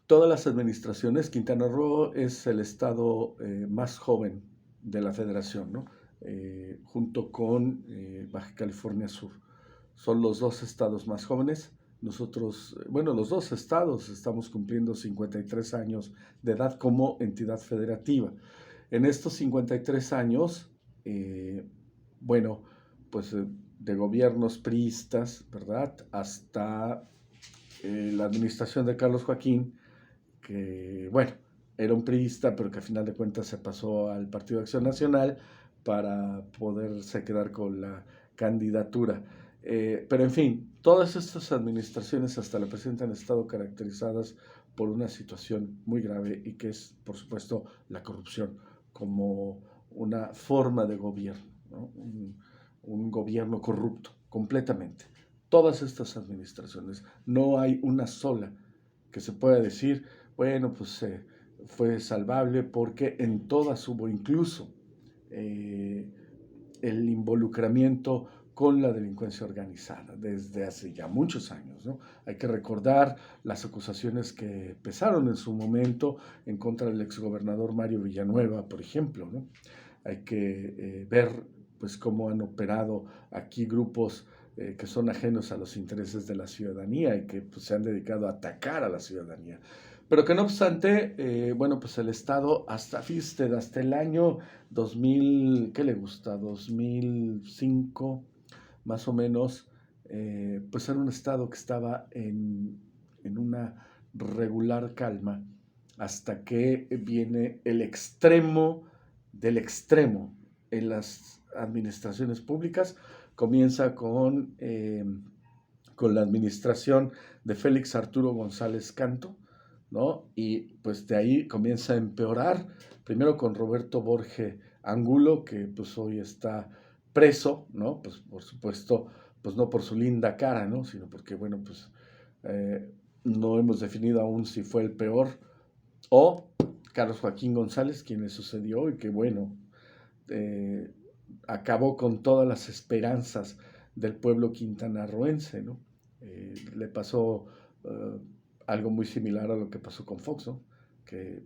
todas las administraciones, Quintana Roo es el estado más joven de la federación, ¿no? Junto con Baja California Sur. Son los dos estados más jóvenes. Nosotros, bueno, los dos estados estamos cumpliendo 53 años de edad como entidad federativa. En estos 53 años, bueno, pues de gobiernos priistas, ¿verdad? Hasta la administración de Carlos Joaquín, que, bueno, era un priista, pero que a final de cuentas se pasó al Partido de Acción Nacional para poderse quedar con la candidatura. Pero en fin, todas estas administraciones hasta la presente han estado caracterizadas por una situación muy grave y que es, por supuesto, la corrupción como una forma de gobierno, ¿no? Un gobierno corrupto, completamente. Todas estas administraciones, no hay una sola que se pueda decir, bueno, pues fue salvable, porque en todas hubo incluso el involucramiento con la delincuencia organizada desde hace ya muchos años, ¿no? Hay que recordar las acusaciones que pesaron en su momento en contra del exgobernador Mario Villanueva, por ejemplo, ¿no? Hay que ver pues cómo han operado aquí grupos que son ajenos a los intereses de la ciudadanía y que pues, se han dedicado a atacar a la ciudadanía. Pero que no obstante, bueno, pues el Estado hasta el año 2000, ¿qué le gusta? 2005, más o menos, pues era un Estado que estaba en una regular calma hasta que viene el extremo del extremo en las administraciones públicas. Comienza con la administración de Félix Arturo González Canto, ¿no? Y pues de ahí comienza a empeorar, primero con Roberto Borge Angulo, que pues hoy está preso, ¿no? Pues por supuesto, pues no por su linda cara, ¿no? Sino porque, bueno, pues no hemos definido aún si fue el peor, o Carlos Joaquín González, quien le sucedió y que, bueno, eh, acabó con todas las esperanzas del pueblo quintanarroense, ¿no? Le pasó uh, algo muy similar a lo que pasó con Fox, ¿no? Que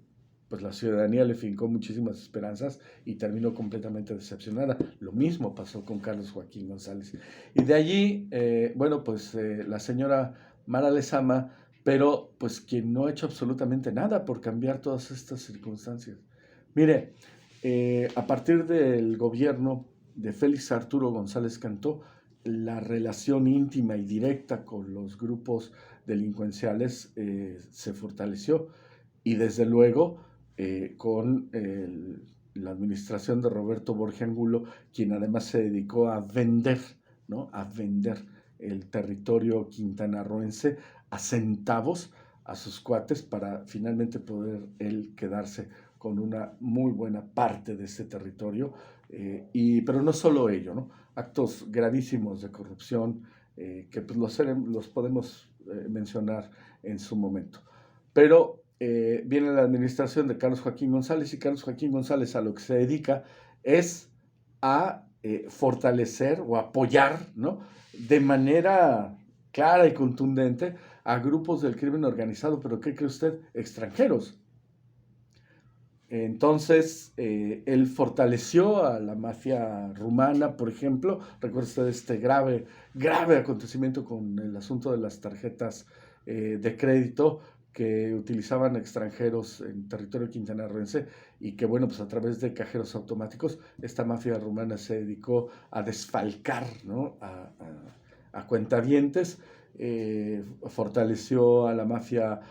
pues la ciudadanía le fincó muchísimas esperanzas y terminó completamente decepcionada. Lo mismo pasó con Carlos Joaquín González. Y de allí, bueno, pues la señora Mara Lezama, pero pues quien no ha hecho absolutamente nada por cambiar todas estas circunstancias. Mire, a partir del gobierno de Félix Arturo González Cantó, la relación íntima y directa con los grupos delincuenciales se fortaleció y desde luego con la administración de Roberto Borges Angulo, quien además se dedicó a vender, ¿no? A vender el territorio quintanarroense a centavos a sus cuates para finalmente poder él quedarse con una muy buena parte de ese territorio, pero no solo ello, ¿no? Actos gravísimos de corrupción que pues los podemos mencionar en su momento. Pero viene la administración de Carlos Joaquín González y Carlos Joaquín González a lo que se dedica es a fortalecer o apoyar, ¿no? De manera clara y contundente a grupos del crimen organizado, pero ¿qué cree usted? Extranjeros. Entonces, él fortaleció a la mafia rumana, por ejemplo. Recuerda usted este grave acontecimiento con el asunto de las tarjetas de crédito que utilizaban extranjeros en territorio quintanarroense y que, bueno, pues a través de cajeros automáticos, esta mafia rumana se dedicó a desfalcar, ¿no? A cuentavientes, fortaleció a la mafia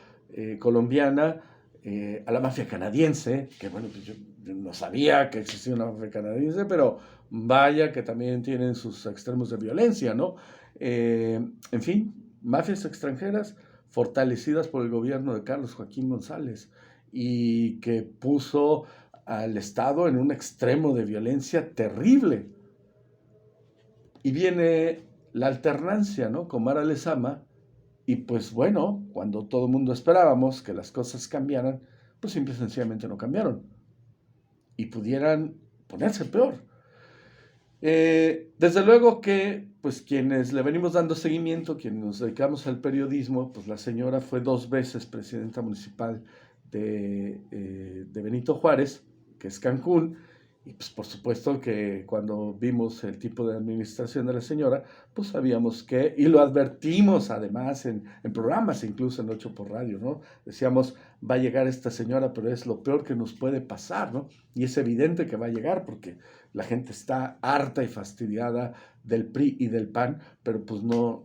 colombiana, a la mafia canadiense, que bueno, pues yo no sabía que existía una mafia canadiense, pero vaya que también tienen sus extremos de violencia, ¿no? En fin, mafias extranjeras fortalecidas por el gobierno de Carlos Joaquín González y que puso al Estado en un extremo de violencia terrible. Y viene la alternancia, ¿no? Con Mara Lezama, y pues bueno, cuando todo el mundo esperábamos que las cosas cambiaran, pues simple y sencillamente no cambiaron. Y pudieran ponerse peor. Desde luego que, pues quienes le venimos dando seguimiento, quienes nos dedicamos al periodismo, pues la señora fue 2 veces presidenta municipal de Benito Juárez, que es Cancún, y pues por supuesto que cuando vimos el tipo de administración de la señora, pues sabíamos que, y lo advertimos además en programas, incluso en 8 por radio, ¿no? Decíamos, va a llegar esta señora, pero es lo peor que nos puede pasar, ¿no? Y es evidente que va a llegar porque la gente está harta y fastidiada del PRI y del PAN, pero pues no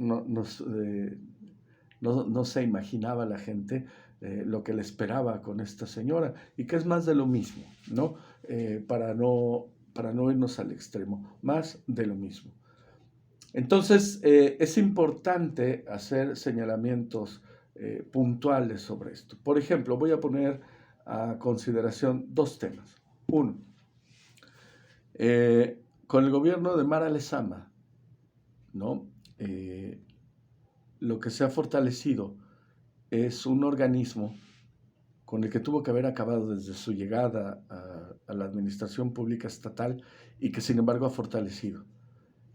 se imaginaba la gente lo que le esperaba con esta señora y que es más de lo mismo, ¿no? Para no irnos al extremo, más de lo mismo. Entonces, es importante hacer señalamientos puntuales sobre esto. Por ejemplo, voy a poner a consideración 2 temas. Uno, con el gobierno de Mara Lezama, ¿no? Lo que se ha fortalecido es un organismo con el que tuvo que haber acabado desde su llegada a la administración pública estatal y que sin embargo ha fortalecido,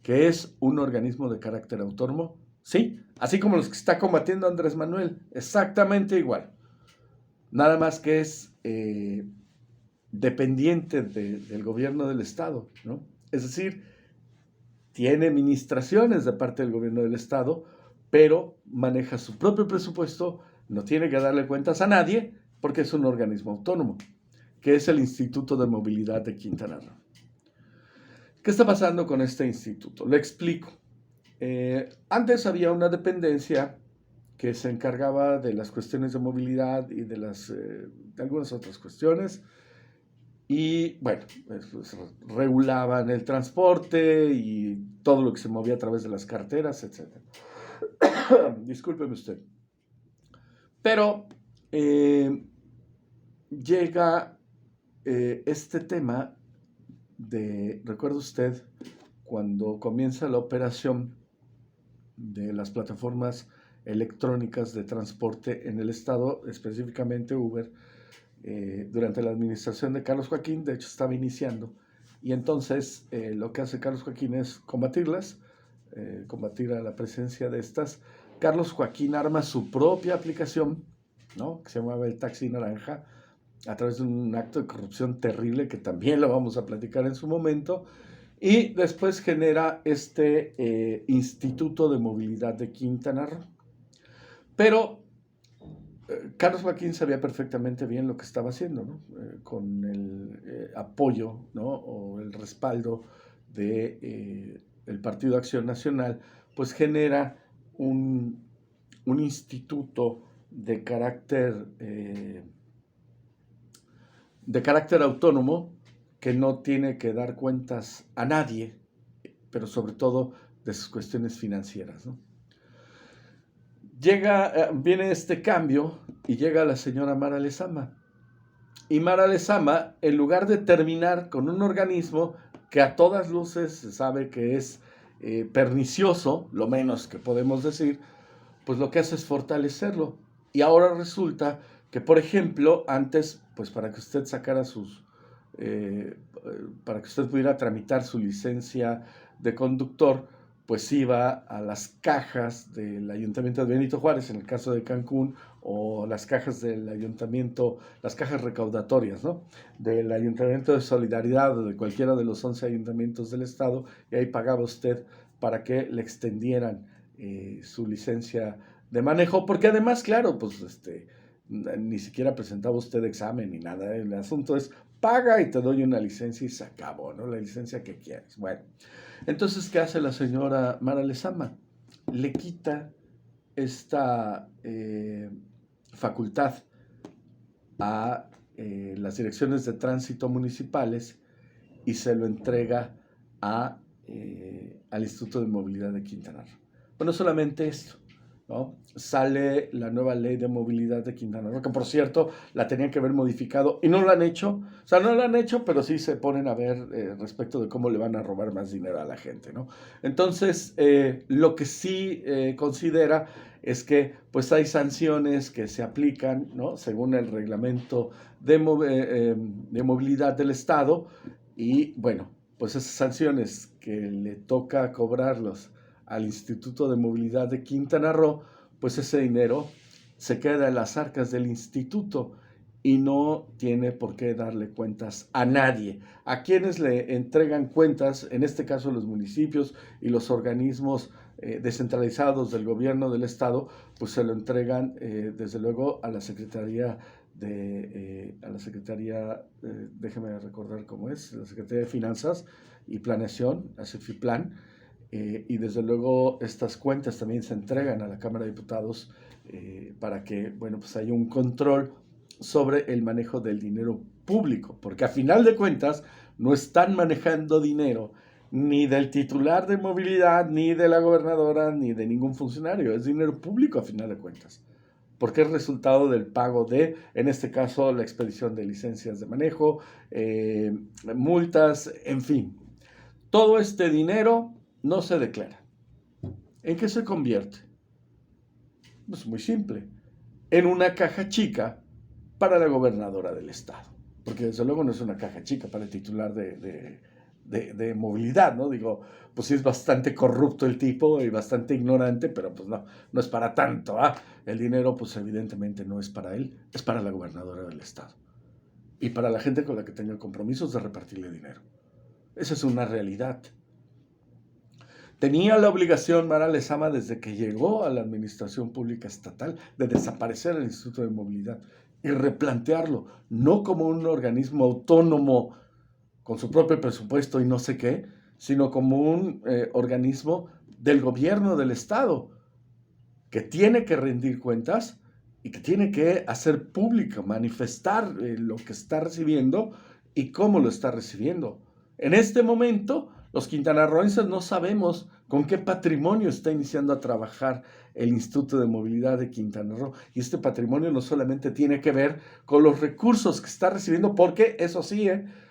que es un organismo de carácter autónomo, sí, así como los que está combatiendo Andrés Manuel, exactamente igual, nada más que es dependiente del gobierno del Estado, ¿no? Es decir, tiene administraciones de parte del gobierno del Estado, pero maneja su propio presupuesto, no tiene que darle cuentas a nadie, porque es un organismo autónomo, que es el Instituto de Movilidad de Quintana Roo. ¿Qué está pasando con este instituto? Le explico. Antes había una dependencia que se encargaba de las cuestiones de movilidad y de algunas otras cuestiones, y bueno, pues, regulaban el transporte y todo lo que se movía a través de las carteras, etc. Discúlpeme usted. Pero llega este tema recuerda usted, cuando comienza la operación de las plataformas electrónicas de transporte en el estado, específicamente Uber, durante la administración de Carlos Joaquín, de hecho estaba iniciando, y entonces lo que hace Carlos Joaquín es combatirlas, combatir a la presencia de estas. Carlos Joaquín arma su propia aplicación, ¿no?, que se llamaba el Taxi Naranja, a través de un acto de corrupción terrible que también lo vamos a platicar en su momento, y después genera este Instituto de Movilidad de Quintana Roo. Pero Carlos Joaquín sabía perfectamente bien lo que estaba haciendo, ¿no? Con el apoyo, ¿no?, o el respaldo de el Partido Acción Nacional, pues genera un instituto de carácter autónomo, que no tiene que dar cuentas a nadie, pero sobre todo de sus cuestiones financieras, ¿no? Viene este cambio y llega la señora Mara Lezama. Y Mara Lezama, en lugar de terminar con un organismo que a todas luces se sabe que es pernicioso, lo menos que podemos decir, pues lo que hace es fortalecerlo. Y ahora resulta que, por ejemplo, antes, pues para que usted sacara para que usted pudiera tramitar su licencia de conductor, pues iba a las cajas del Ayuntamiento de Benito Juárez, en el caso de Cancún, o las cajas del Ayuntamiento, las cajas recaudatorias, ¿no?, del Ayuntamiento de Solidaridad o de cualquiera de los 11 ayuntamientos del estado, y ahí pagaba usted para que le extendieran su licencia de manejo, porque además, claro, pues ni siquiera presentaba usted examen ni nada. El asunto es paga y te doy una licencia y se acabó, ¿no?, la licencia que quieras. Bueno, entonces, ¿qué hace la señora Mara Lezama? Le quita esta facultad a las direcciones de tránsito municipales y se lo entrega al Instituto de Movilidad de Quintana Roo. Bueno, solamente esto, ¿no? Sale la nueva ley de movilidad de Quintana Roo, que por cierto la tenían que haber modificado y no lo han hecho. O sea, no lo han hecho, pero sí se ponen a ver respecto de cómo le van a robar más dinero a la gente, ¿no? Entonces, lo que sí considera es que pues hay sanciones que se aplican, ¿no?, según el reglamento de movilidad del estado, y bueno, pues esas sanciones que le toca cobrarlos al Instituto de Movilidad de Quintana Roo, pues ese dinero se queda en las arcas del instituto y no tiene por qué darle cuentas a nadie. A quienes le entregan cuentas, en este caso los municipios y los organismos descentralizados del gobierno del estado, pues se lo entregan desde luego a la Secretaría déjeme recordar cómo es, la Secretaría de Finanzas y Planeación, la CEFIPLAN, y desde luego estas cuentas también se entregan a la Cámara de Diputados para que, bueno, pues haya un control sobre el manejo del dinero público, porque a final de cuentas no están manejando dinero ni del titular de movilidad, ni de la gobernadora, ni de ningún funcionario. Es dinero público a final de cuentas, porque es resultado del pago de, en este caso, la expedición de licencias de manejo, multas, en fin. Todo este dinero no se declara. ¿En qué se convierte? Pues muy simple, en una caja chica para la gobernadora del estado, porque desde luego no es una caja chica para el titular de movilidad, ¿no? Digo, pues sí es bastante corrupto el tipo y bastante ignorante, pero pues no es para tanto, ¿ah? El dinero pues evidentemente no es para él, es para la gobernadora del estado y para la gente con la que tenga compromisos de repartirle dinero. Esa es una realidad. Tenía la obligación Mara Lezama, desde que llegó a la administración pública estatal, de desaparecer el Instituto de Movilidad y replantearlo, no como un organismo autónomo con su propio presupuesto y no sé qué, sino como un organismo del gobierno del estado, que tiene que rendir cuentas y que tiene que hacer público, manifestar lo que está recibiendo y cómo lo está recibiendo. En este momento Los quintanarroenses no sabemos con qué patrimonio está iniciando a trabajar el Instituto de Movilidad de Quintana Roo. Y este patrimonio no solamente tiene que ver con los recursos que está recibiendo, porque eso sí,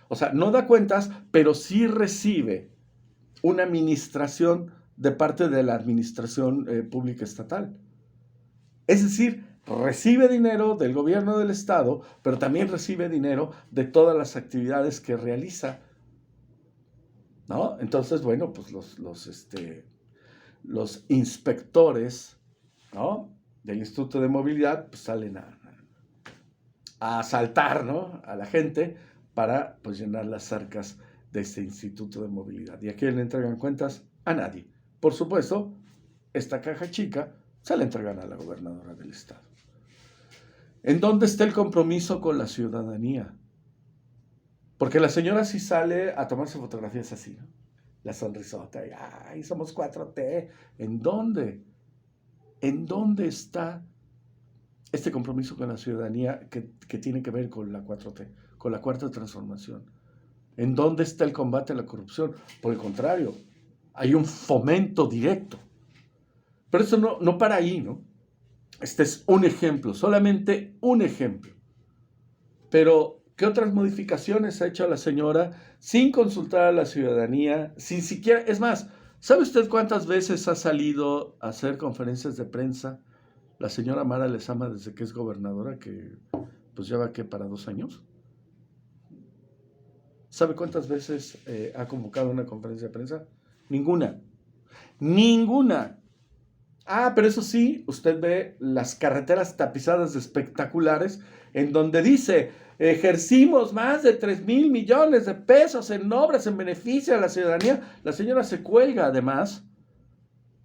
o sea, no da cuentas, pero sí recibe una administración de parte de la administración pública estatal. Es decir, recibe dinero del gobierno del estado, pero también recibe dinero de todas las actividades que realiza, ¿no? Entonces, bueno, pues los inspectores, ¿no?, del Instituto de Movilidad pues salen a asaltar, ¿no?, a la gente para pues llenar las arcas de este Instituto de Movilidad. ¿Y a quién le entregan cuentas? A nadie. Por supuesto, esta caja chica se la entregan a la gobernadora del estado. ¿En dónde está el compromiso con la ciudadanía? Porque la señora sí sale a tomarse fotografías así, ¿no? La sonrisota, y ¡ay, somos 4T! ¿En dónde? ¿En dónde está este compromiso con la ciudadanía que tiene que ver con la 4T, con la cuarta transformación? ¿En dónde está el combate a la corrupción? Por el contrario, hay un fomento directo. Pero eso no para ahí, ¿no? Este es un ejemplo, solamente un ejemplo. Pero, ¿qué otras modificaciones ha hecho la señora sin consultar a la ciudadanía? Sin siquiera, es más, ¿sabe usted cuántas veces ha salido a hacer conferencias de prensa la señora Mara Lezama desde que es gobernadora, que pues lleva que para 2 años? ¿Sabe cuántas veces ha convocado una conferencia de prensa? Ninguna. Ninguna. Pero eso sí, usted ve las carreteras tapizadas de espectaculares en donde dice, ejercimos más de 3,000 millones de pesos en obras en beneficio de la ciudadanía. La señora se cuelga además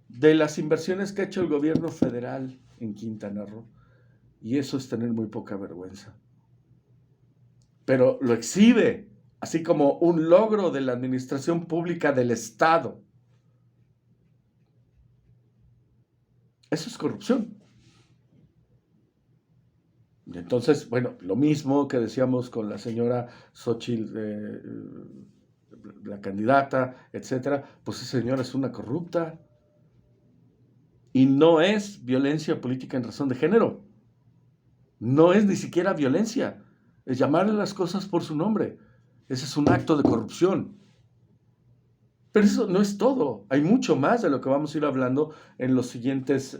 de las inversiones que ha hecho el gobierno federal en Quintana Roo. Y eso es tener muy poca vergüenza. Pero lo exhibe así como un logro de la administración pública del Estado. Eso es corrupción. Entonces, bueno, lo mismo que decíamos con la señora Xochitl, la candidata, etcétera, pues esa señora es una corrupta. Y no es violencia política en razón de género. No es ni siquiera violencia. Es llamarle las cosas por su nombre. Ese es un acto de corrupción. Pero eso no es todo. Hay mucho más de lo que vamos a ir hablando en las siguientes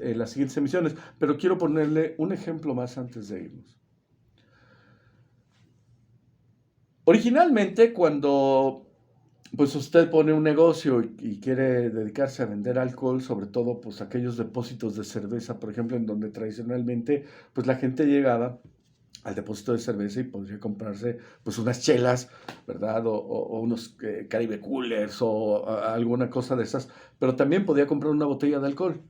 emisiones. Pero quiero ponerle un ejemplo más antes de irnos. Originalmente, cuando pues usted pone un negocio y quiere dedicarse a vender alcohol, sobre todo pues aquellos depósitos de cerveza, por ejemplo, en donde tradicionalmente pues la gente llegaba al depósito de cerveza y podría comprarse pues unas chelas, ¿verdad? O unos Caribe Coolers o alguna cosa de esas, pero también podía comprar una botella de alcohol.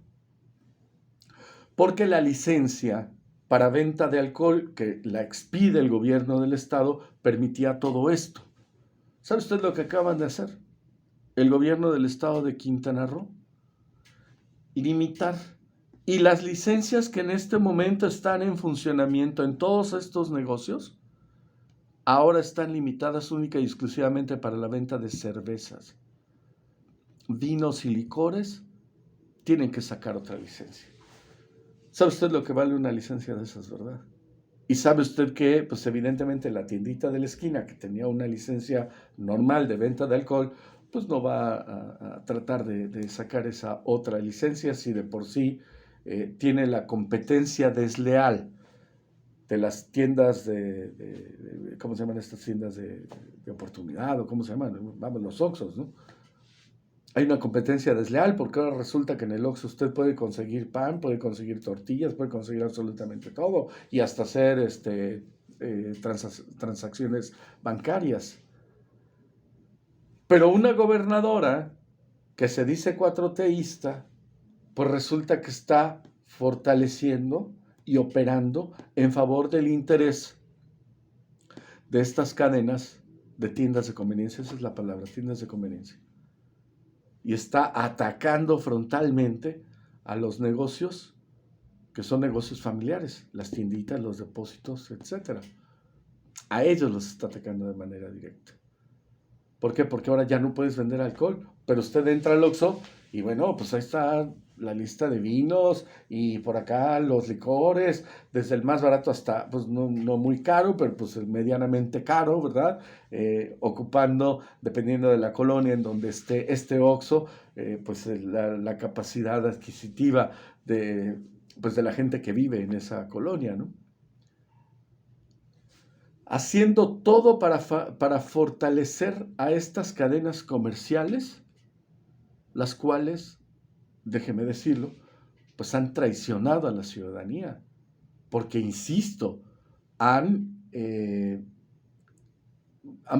Porque la licencia para venta de alcohol que la expide el gobierno del estado permitía todo esto. ¿Sabe usted lo que acaban de hacer? El gobierno del estado de Quintana Roo. Limitar. Y las licencias que en este momento están en funcionamiento en todos estos negocios, ahora están limitadas única y exclusivamente para la venta de cervezas. Vinos y licores tienen que sacar otra licencia. ¿Sabe usted lo que vale una licencia de esas, verdad? Y sabe usted que, pues evidentemente la tiendita de la esquina que tenía una licencia normal de venta de alcohol, pues no va a tratar de sacar esa otra licencia si de por sí tiene la competencia desleal de las tiendas ¿cómo se llaman estas tiendas de oportunidad? ¿O cómo se llaman? Vamos, los Oxxos, ¿no? Hay una competencia desleal porque ahora resulta que en el Oxxo usted puede conseguir pan, puede conseguir tortillas, puede conseguir absolutamente todo y hasta hacer transacciones bancarias. Pero una gobernadora que se dice 4Tista, pues resulta que está fortaleciendo y operando en favor del interés de estas cadenas de tiendas de conveniencia. Esa es la palabra, tiendas de conveniencia. Y está atacando frontalmente a los negocios que son negocios familiares, las tienditas, los depósitos, etc. A ellos los está atacando de manera directa. ¿Por qué? Porque ahora ya no puedes vender alcohol, pero usted entra al Oxxo y bueno, pues ahí está la lista de vinos y por acá los licores, desde el más barato hasta, pues no muy caro, pero pues el medianamente caro, ¿verdad? Ocupando, dependiendo de la colonia en donde esté este Oxxo, pues la capacidad adquisitiva de, pues de la gente que vive en esa colonia, ¿no? Haciendo todo para fortalecer a estas cadenas comerciales, las cuales, déjeme decirlo, pues han traicionado a la ciudadanía, porque, insisto, han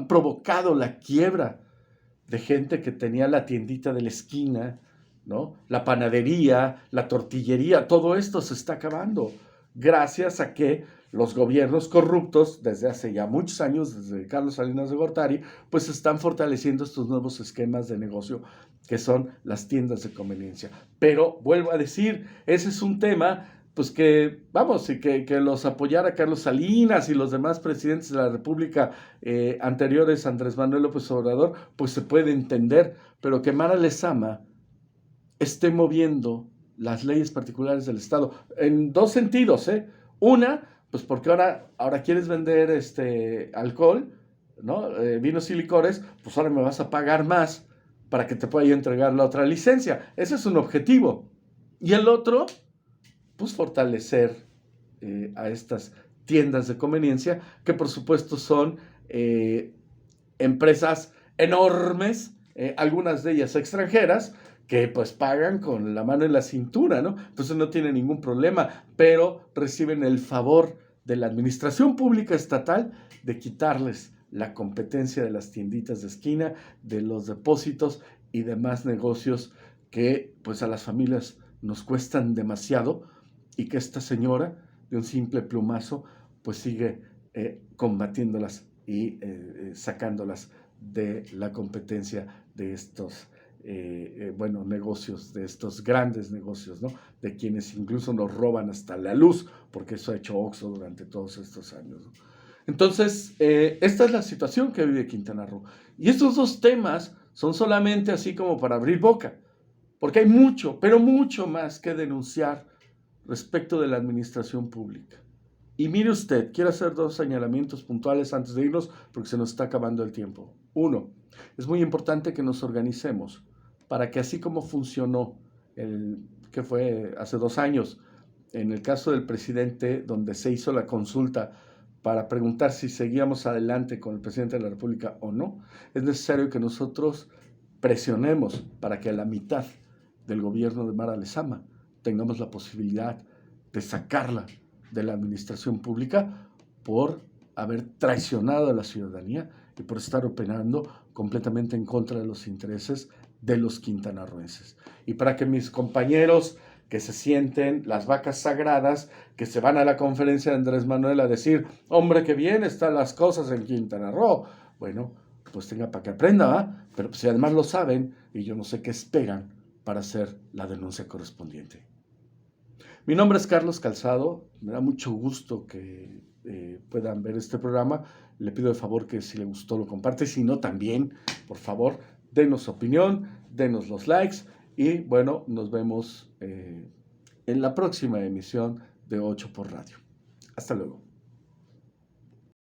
provocado la quiebra de gente que tenía la tiendita de la esquina, ¿no? La panadería, la tortillería, todo esto se está acabando gracias a que los gobiernos corruptos, desde hace ya muchos años, desde Carlos Salinas de Gortari, pues están fortaleciendo estos nuevos esquemas de negocio que son las tiendas de conveniencia. Pero vuelvo a decir, ese es un tema pues que, vamos, y que los apoyara Carlos Salinas y los demás presidentes de la República anteriores a Andrés Manuel López Obrador, pues se puede entender, pero que Mara Lezama esté moviendo las leyes particulares del Estado en dos sentidos, ¿eh? Una, pues porque ahora quieres vender alcohol, ¿no? Vinos y licores, pues ahora me vas a pagar más para que te pueda yo entregar la otra licencia. Ese es un objetivo. Y el otro, pues fortalecer a estas tiendas de conveniencia, que por supuesto son empresas enormes, algunas de ellas extranjeras, que pues pagan con la mano en la cintura, ¿no? Entonces no tienen ningún problema, pero reciben el favor de la administración pública estatal de quitarles la competencia de las tienditas de esquina, de los depósitos y demás negocios que pues a las familias nos cuestan demasiado, y que esta señora, de un simple plumazo, pues sigue combatiéndolas y sacándolas de la competencia de estos negocios, de estos grandes negocios, ¿no? De quienes incluso nos roban hasta la luz, porque eso ha hecho Oxxo durante todos estos años, ¿no? Entonces, esta es la situación que vive Quintana Roo. Y estos dos temas son solamente así como para abrir boca, porque hay mucho, pero mucho más que denunciar respecto de la administración pública. Y mire usted, quiero hacer dos señalamientos puntuales antes de irnos, porque se nos está acabando el tiempo. Uno, es muy importante que nos organicemos para que, así como funcionó que fue hace 2 años, en el caso del presidente, donde se hizo la consulta para preguntar si seguíamos adelante con el presidente de la República o no, es necesario que nosotros presionemos para que a la mitad del gobierno de Mara Lezama tengamos la posibilidad de sacarla de la administración pública por haber traicionado a la ciudadanía y por estar operando completamente en contra de los intereses de los quintanarroenses. Y para que mis compañeros que se sienten las vacas sagradas, que se van a la conferencia de Andrés Manuel a decir, hombre, qué bien están las cosas en Quintana Roo, bueno, pues tenga para que aprenda, ¿va? Pero si además lo saben, y yo no sé qué esperan para hacer la denuncia correspondiente. Mi nombre es Carlos Calzado, me da mucho gusto que puedan ver este programa. Le pido de favor que si le gustó lo comparte, si no también, por favor, denos su opinión, denos los likes y bueno, nos vemos en la próxima emisión de 8 por Radio. Hasta luego.